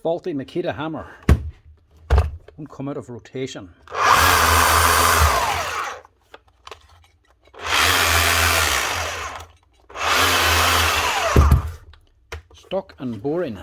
Faulty Makita hammer. Won't come out of rotation. Stuck and boring.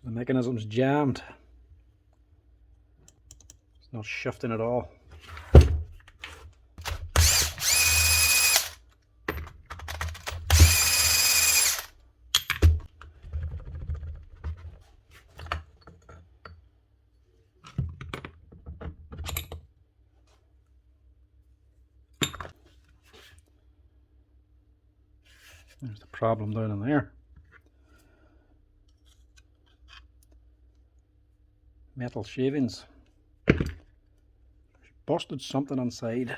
So the mechanism's jammed. It's not shifting at all. There's the problem down in there. Metal shavings. Busted something inside.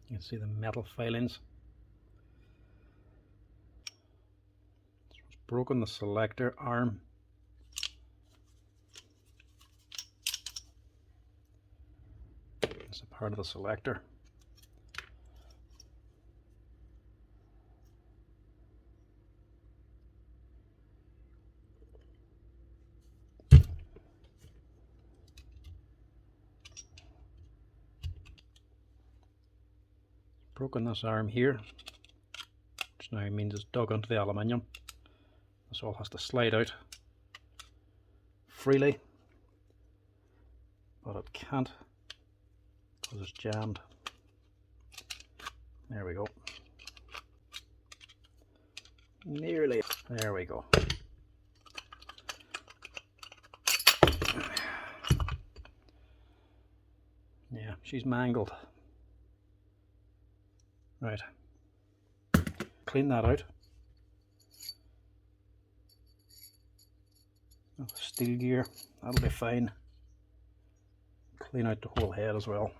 You can see the metal filings. It's broken the selector arm. It's a part of the selector. Broken this arm here, which now means it's dug into the aluminium. This all has to slide out freely, but it can't because it's jammed. There we go. Nearly. There we go. Yeah, she's mangled. Right. Clean that out. Steel gear, that'll be fine. clean out the whole head as well.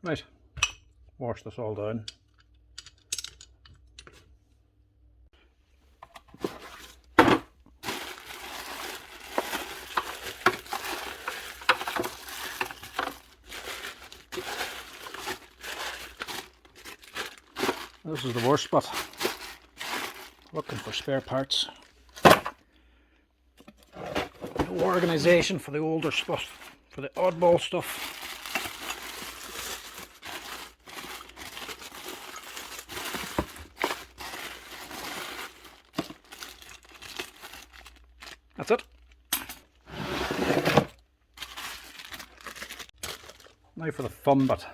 Right, wash this all down. This is the worst spot. Looking for spare parts. No organisation for the older stuff, for the oddball stuff. That's it. Now for the fun bit.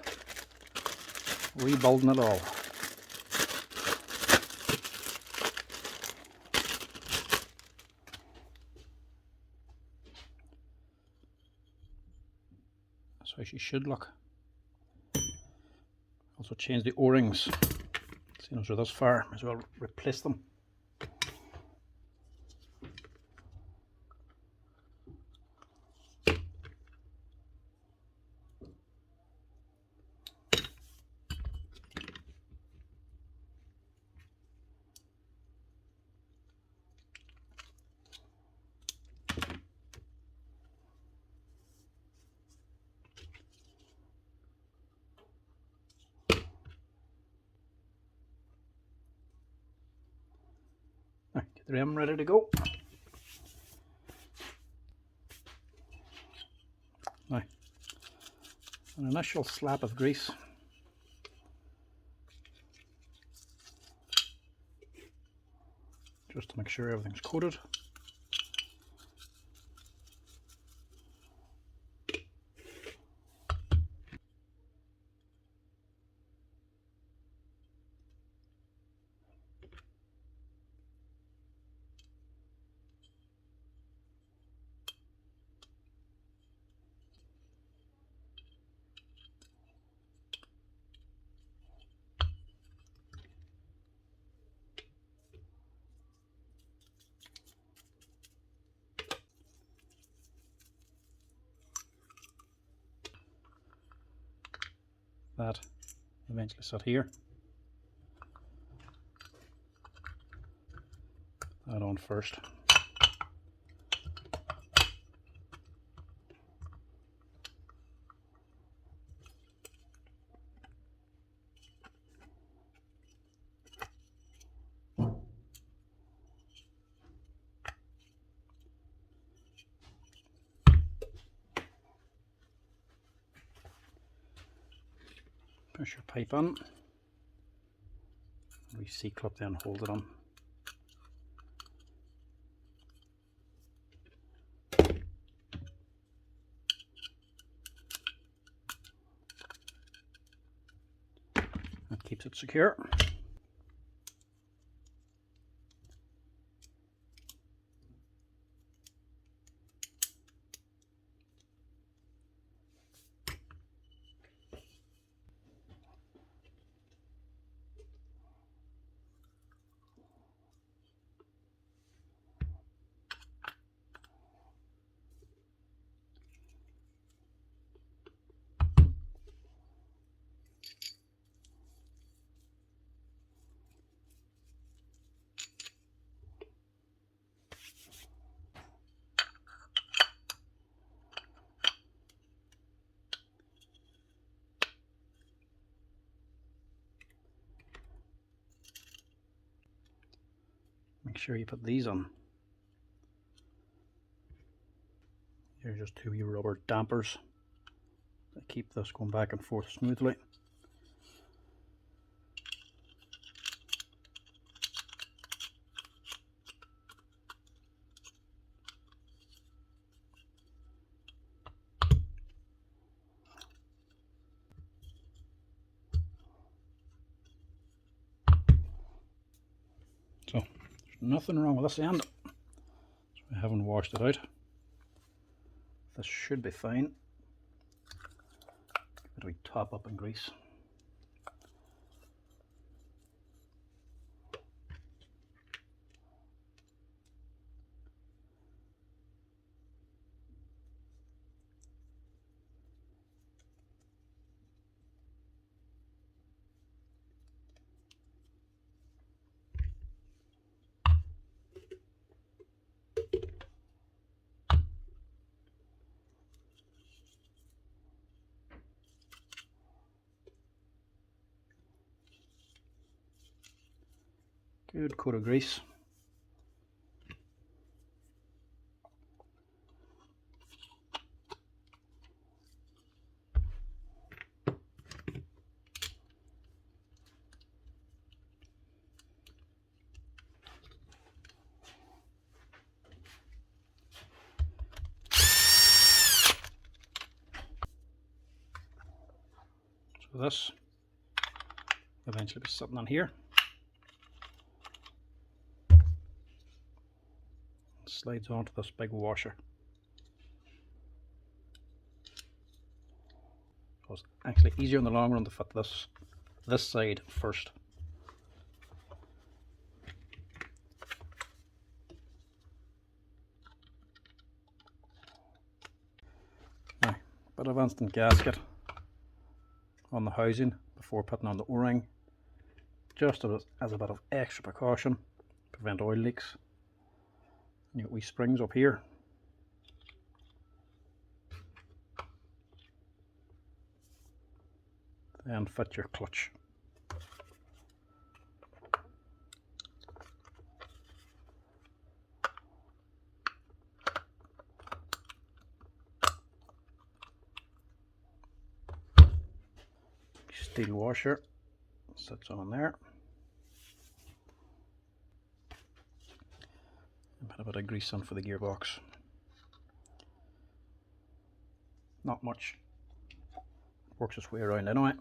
Rebuilding it all. That's how she should look. Also change the O-rings. Seeing as we're this far, might as well replace them. Right, get the rim ready to go. Now, an initial slap of grease. Just to make sure everything's coated. That eventually sit here. That on first. Push your pipe in. We C-clip then hold it on. That keeps it secure. Make sure you put these on. Here's just two wee rubber dampers that keep this going back and forth smoothly. So there's nothing wrong with this end. So I haven't washed it out. This should be fine. Give it a wee top up in grease. Good coat of grease. So this will eventually be sitting on here. Slides onto this big washer. So it's actually easier in the long run to fit this side first. Now, bit of instant gasket on the housing before putting on the O-ring, just as a bit of extra precaution, prevent oil leaks. And you got wee springs up here. Then fit your clutch. Steel washer sits on there. And put a bit of grease on for the gearbox. Not much. Works its way around anyway.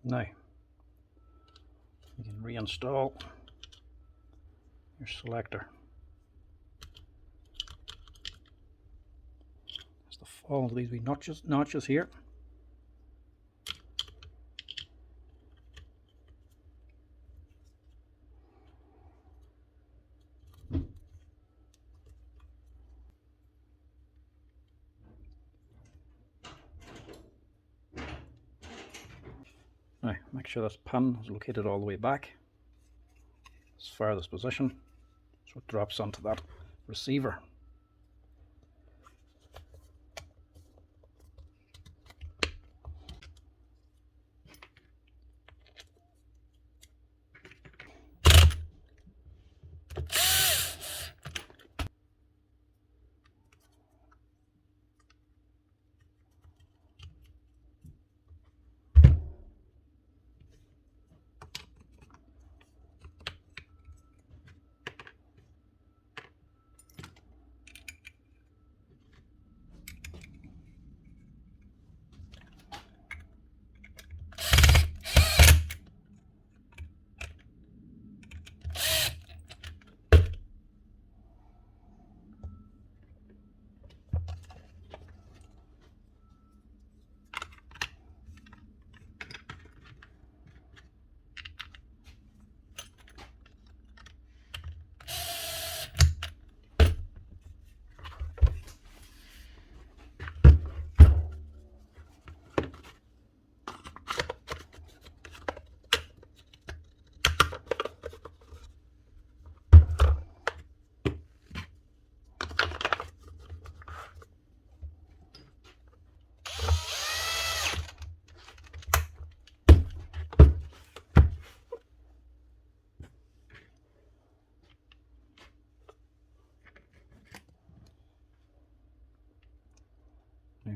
Now, you can reinstall your selector. There's the fall of these wee notches here. Now, make sure this pin is located all the way back, as far as this position, so it drops onto that receiver.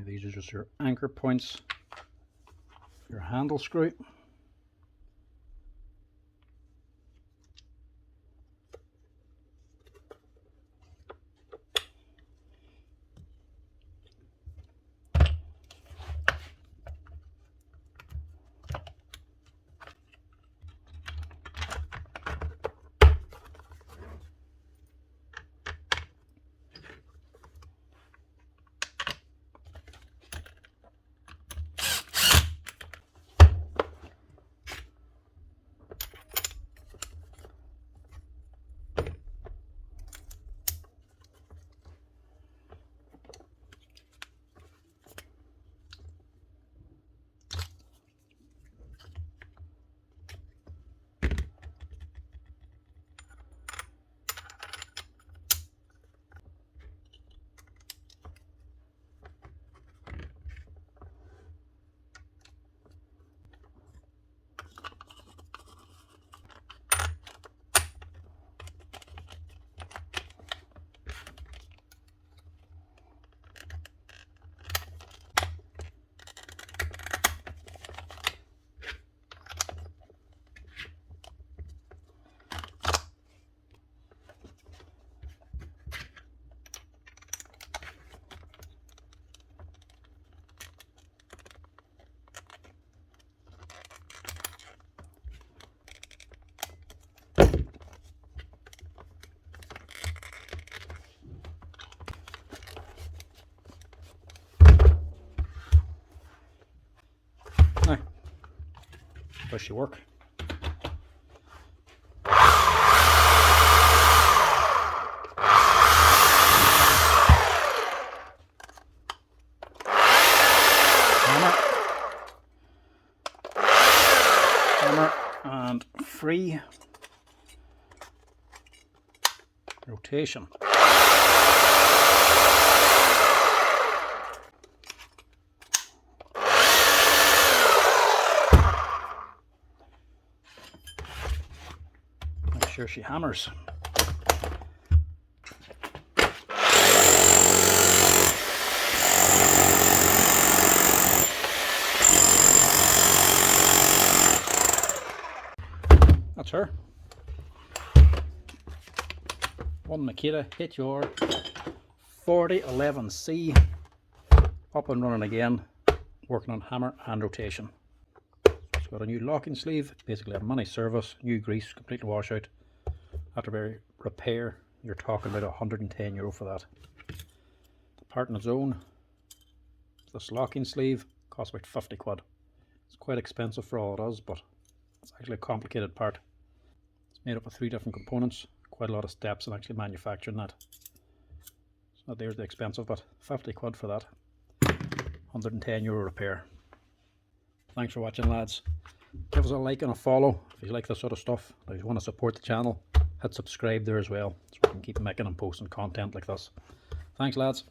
Now these are just your anchor points for your handle screw. Now, does she work? Hammer and free rotation. Make sure she hammers. That's her. One Makita HR4011C up and running again, working on hammer and rotation. It's got a new locking sleeve, basically a money service, new grease, completely wash out. After repair, you're talking about €110 for that. The part on its own, this locking sleeve, costs about 50 quid. It's quite expensive for all it is, but it's actually a complicated part. It's made up of 3 different components, quite a lot of steps in actually manufacturing that. It's not nearly expensive, but 50 quid for that. €110 repair. Thanks for watching, lads. Give us a like and a follow if you like this sort of stuff. If you want to support the channel, hit subscribe there as well, so we can keep making and posting content like this. Thanks, lads.